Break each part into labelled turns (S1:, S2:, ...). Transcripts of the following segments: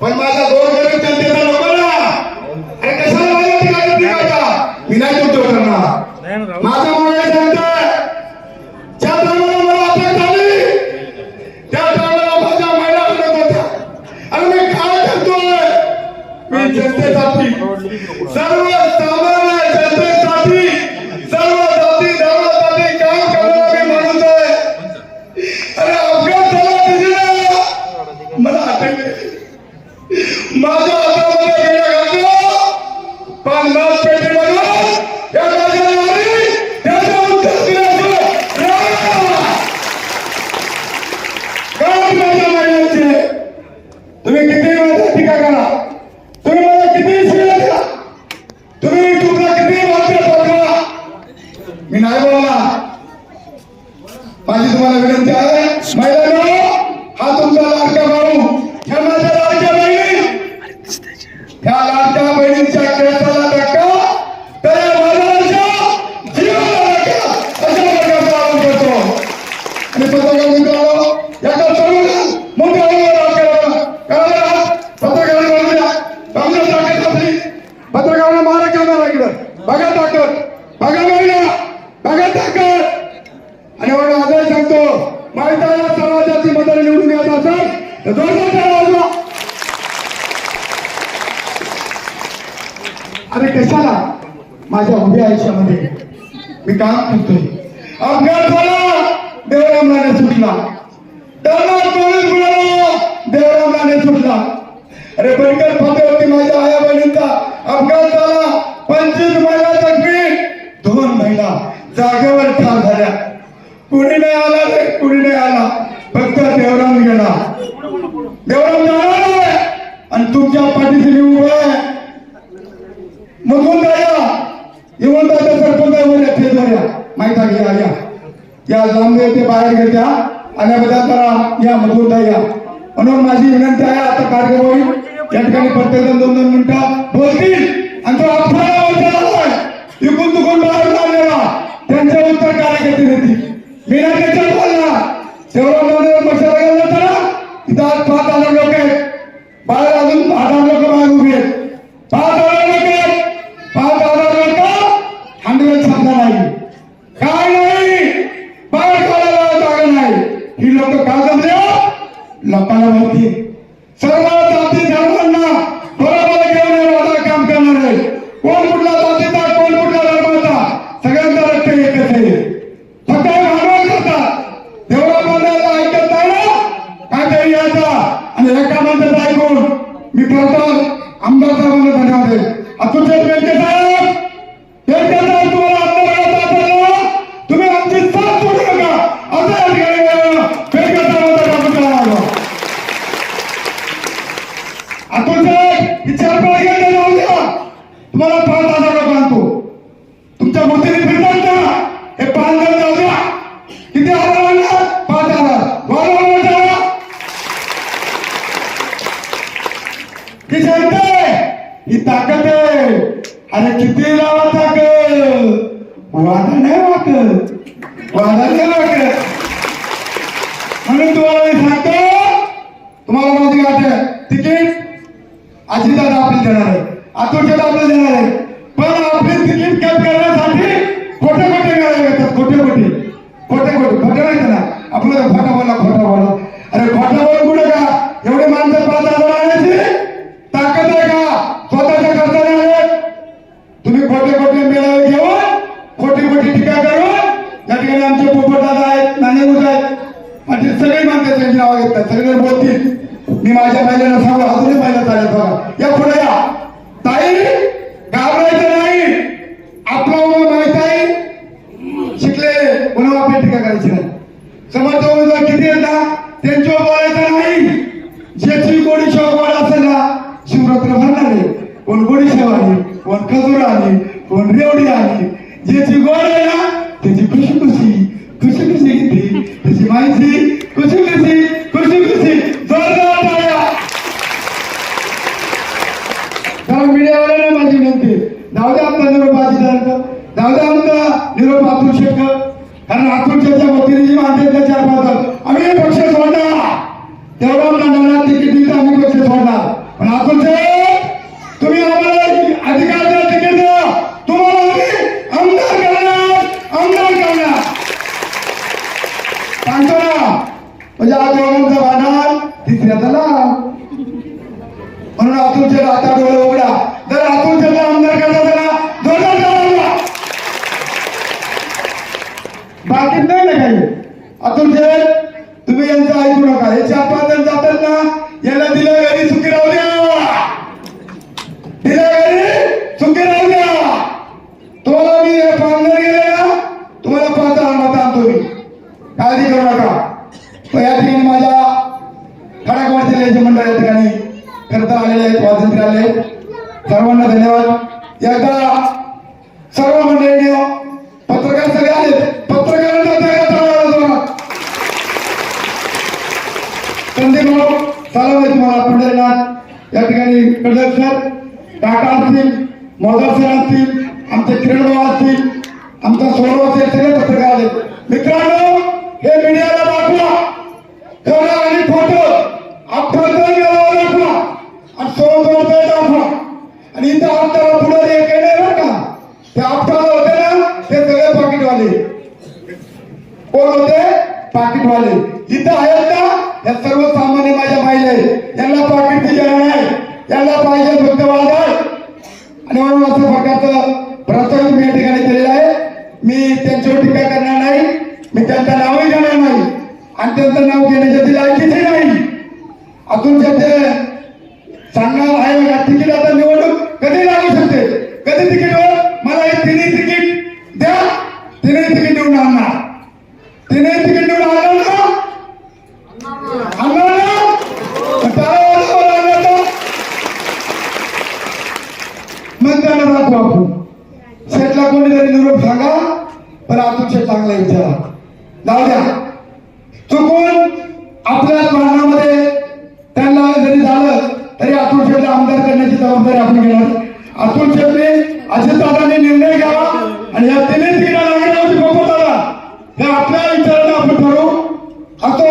S1: पण माझा गोरगरीब जनतेचा नको ना. अरे कशाला माझ्या ठिकाणी करता? मी नाही तुमचं करणार. माझा मुळे जनता ज्या टायमाला मला अटक झाली त्या टायमाला माझ्या महिला म्हणत होत्या आणि मी काय करतोय? मी जनतेसाठी सर्वसामान्य जनतेसाठी सर्व जाती धर्मासाठी काम करणारा मी माणूस आहे. अरे अपघात झाला तिथे मला अटक माझ्या हातामध्ये गेल्या घातलं पण मास पेटीमधून या राजाने त्याचा उत्तर दिल्याचं काय माझ्या महिन्याचे तुम्ही किती माझा टीका करा, तुम्ही मला किती शिव्या द्या, तुम्ही युट्यूबला किती वाक्य पाठवा, मी नाही बोलणार. माझी तुम्हाला विनंती आहे महिलांनो, हा तुमचा लाडका भाऊ, ह्या माझ्या लाडक्या बहिणी, ह्या लाडक्या बहिणींच्या केसाला धक्का तर या महाराजांच्या जीवाला धक्का अशा प्रकारचा आवाज करतो. आणि पत्रकार मित्रांनो, याचा सर्व मोठ्या पत्रकारांना बोलू द्या. आमच्या ताकद आपली पत्रकारांना मारा करणार इकडं बघा ताकद, बघा महिला, बघा ताकद. आणि म्हणून आजही सांगतो माहिती समाजाची मदत निवडून येत असेल तर जोरदार वाजवा. अरे कशाला माझ्या उभ्या आयुष्यामध्ये मी काम करतोय. अपघात झाला देवरामलाने सुटला, टर्नात पोलीस बुलावला देवरामलाने सुटला. अरे बनकर फाट्यावरती माझ्या आया बहिणींचा अपघात झाला, 25 महिला जखमी, 2 महिला जागेवर ठार झाल्या. कुणी नाही आला रे, कुणी नाही आला, फक्त देवराम गेला. देवराम जाणार आहे आणि तुमच्या पाठीशी मी उभा आहे. मधून जाया येऊन त्याच्या सरपंचावर ठेवल्या माहिती आहे आल्या या लांबे ते बाहेर घेत्या आल्याबद्दल जरा या मधून जाया. म्हणून माझी विनंती आहे, आता कार्यक्रम होईल या ठिकाणी प्रत्येक 2-2 मिनिटं बोलतील आणि तो अफवा इकून तुकून बाहेर काढलेला त्यांचे उत्तर कार्यकर्ते देतील. मी नाही त्याच्यात बोलणार. तेवढा मशाला गेला तर तिथं आज 5,000 लोक आहेत, बाहेर अजून 1000 लोक बाहेर उभे आहेत. 5,000 लोक आहेत, 5,000 लोक हंड्रेड समजा नाही, काय नाही, बाहेर काढायला जागा नाही. ही लोक का जमले लोकांना माहिती. सर्व जाती धर्मांना बरोबर घेऊन येणारा काम करणार आहे. कोण कुठला जातीचा, कोण कुठल्या धर्माचा, सगळ्यांचा रक्त एकच आहे. फक्त भांडवल करतात. देवळा बांधायला ऐकत नाही ना काहीतरी यायचा आणि एका माणसाचं ऐकून मी करतो. आमदार साहेबांना धन्यवाद आहे. अतुलचे बेंके साहेब, बेंके साहेब तुम्हाला आमदार तुम्ही आमची साथ सोडू नका असं या ठिकाणी बेंके साहेबांचा काम करावा. अतुल साहेब ही 4-5 घंटे जाऊ द्या, तुम्हाला 5,000 लोक आणतो. तुमच्या मूर्तीने फिरतात ना, हे 5 जण जाऊ द्या. किती हजार आणणार? 5,000 वाढवा. ही जनता ही ताकद आहे. अरे किती लावा ताकद, वादा नाही वाटत, वादा नाही वाटत. म्हणून तुम्हाला मी सांगतो, तुम्हाला माझी गाठ आहे, तिकीट अजितदादा आपल्याला देणार आहे, अतुलदादा आपल्याला देणार आहे. पण आपले तिकीट कट करण्यासाठी खोटे मिळाले येतात. खोटे माहिती ना आपल्याला खोटा बोला. अरे खोटा बोल कुठे का एवढे माणसं 5,000 आणायची ताकद आहे का? स्वतःच्या खर्चाने आले तुम्ही. खोटे मेळावे घेऊन खोटी टीका करून या ठिकाणी आमचे पोपटदादा आहेत, नाणेबुज आहेत आणि सगळे माणसं त्यांची नावं घेतात. सगळे बोलतील. मी माझ्या महिलांना सांगू, अजूनही महिला चालेल बघा, या पुढे या. ताई घाबरायचं नाही, आपला उभा माहित आहे, शिकले कोणाला आपली टीका करायची नाही. समर्थ उमेदवार किती आहेत ना त्यांच्यावर बोलायचं नाही. ज्याची गोडी शेवा गोड असेल ना शिवरात्र भरणारे, कोण गोडी शेवा आली, कोण खजूर आली, कोण रेवडी आली. ज्याची गोड आहे ना त्याची खुशी घेतली, त्याची माहिती खुशी जोरदार टाळ्या. जरा मीडियावाल्याने माझी विनंती, जाऊ द्या आमचा निरोप बाजीदारांचा, जाऊ द्या आमचा निरोप अतुल शेख, कारण अतुलच्या वतीने जी मानते 4-5 आम्ही पक्ष सोडणार. तेवढा तिकीट दिलं आम्ही पक्ष सोडणार. म्हणून अतुल शेठ आता डोळे उघडा. जर अतुल शेठला आमदार करता त्याला जोरदार टाळ्या. बाकी नाही ना काही. अतुल शेठ तुम्ही यांचं ऐकू नका. हे 4-5 जण जातात ना, याला दिलं घरी सुखी राहू द्या, दिलं घरी सुखी राहू द्या. तुम्हाला मी हे पांघर गेले ना, तुम्हाला 5 मत आणतो मी, काळजी करू नका. तर या ठिकाणी माझ्या खडकवाड जिल्ह्याचे मंडळ या ठिकाणी करता आलेले आहेत, स्वातंत्र्य आले. सर्वांना धन्यवाद. एकदा सर्व मंडळींनी पत्रकार सगळे आले, पत्रकारांना संदीप भाऊ सलाम आहे तुम्हाला. पंढरीनाथ या ठिकाणी कडक सर, काका असतील, मोदार सर असतील, आमचे किरण भाऊ असतील, आमचा सोनू असेल, सगळे पत्रकार आले. मित्रांनो हे मीडियाला दाखवा, खरं आणि खोटं आपलं दाखवा आणि सोबत दाखवा. आणि इथं आपल्याला पुढे जे केले बरं का, ते आपल्याला होते ना, ते सगळे पाकिटवाले. कोण होते? पाकिटवाले. इथं आहेत ना, या सर्वसामान्य माझ्या महिला यांना पाकिटची गरज नाही, यांना पाहिजे फक्त वादळ. आणि म्हणून असं प्रकारचं प्रस्ताव मी या ठिकाणी केलेला आहे. मी त्यांच्यावर टीका करणार नाही, मी त्यांचं नावही घेणार नाही आणि त्यांचं नाव घेण्याची लायकीची नाही. अतुल शेठ सांगणार आहे बघा, तिकीट आता निवडणूक कधी लागू शकते, कधी तिकीटवर मला हे 3 तिकीट द्या, 3 तिकीट निवडून आणणार, 3 तिकीट निवडून आणणार ना, आणणार ना. मग त्यांना दाखवू आपण. शेठला कोणीतरी निरोप सांगा, पण अतुल शेठ चांगला विचारा. जाऊ द्या, चुकून आपल्या भांडणामध्ये त्यांना जरी झालं तरी अतुल शेठला आमदार करण्याची जबाबदारी आपण घेणार. अतुल शेठने अजितदादांनी निर्णय घ्यावा आणि या 3 तिकीटाला लागण्याची गोपताला हे आपल्या विचाराने आपण ठरवू. असो,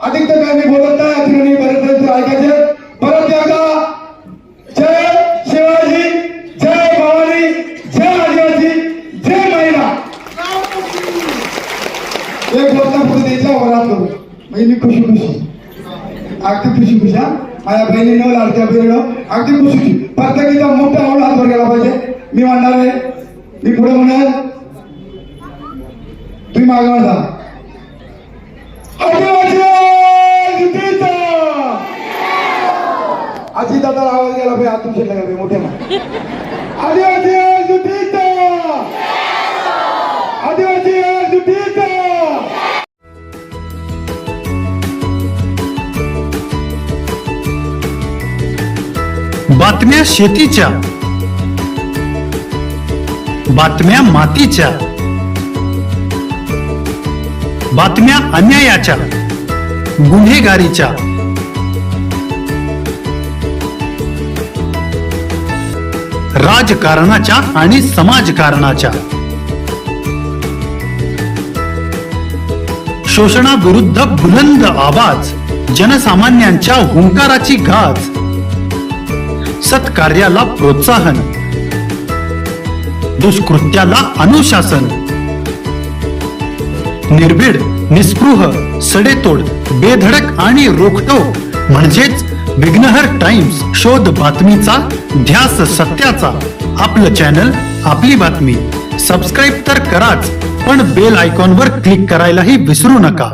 S1: अधिक तर काही बोलत नाही. या ठिकाणी बरेच ऐकायचे. परत एकदा जय शिवाजी, जय भवानी, जय आदिवासी, जय महिला. एक घटना पुढे द्यायचा वरात करू म्हणजे मी खुशी खुशी, अगदी खुशी खुशी. हा माझ्या बहिणीनं, लाडक्या बहिणीनं अगदी खुशी. प्रत्येकीचा मोठा आवड हातवर गेला पाहिजे. मी म्हणणार आहे, मी पुढे म्हणाल, तुम्ही मागे म्हणा आजी दादा आवाज गेला पाहिजे. अतुल शेठला गेला मोठ्या आदिवासी जुटीचा, आदिवासी जुटीचा.
S2: बातम्या शेतीच्या, बातम्या मातीच्या, बातम्या अन्यायाच्या, गुन्हेगारीच्या, राजकारणाच्या आणि समाजकारणाच्या, शोषणाविरुद्ध बुलंद आवाज, जनसामान्यांच्या हुंकाराची गाज, सत्कार्याला प्रोत्साहन, दुष्कृत्याला अनुशासन, निर्भीड, निस्पृह, सडेतोड, बेधडक आणि रोखटोक म्हणजेच विघ्नहर टाइम्स. शोध बातमीचा, ध्यास सत्याचा. आपलं चॅनल, आपली बातमी. सबस्क्राईब तर कराच, पण बेल आयकॉनवर क्लिक करायलाही विसरू नका.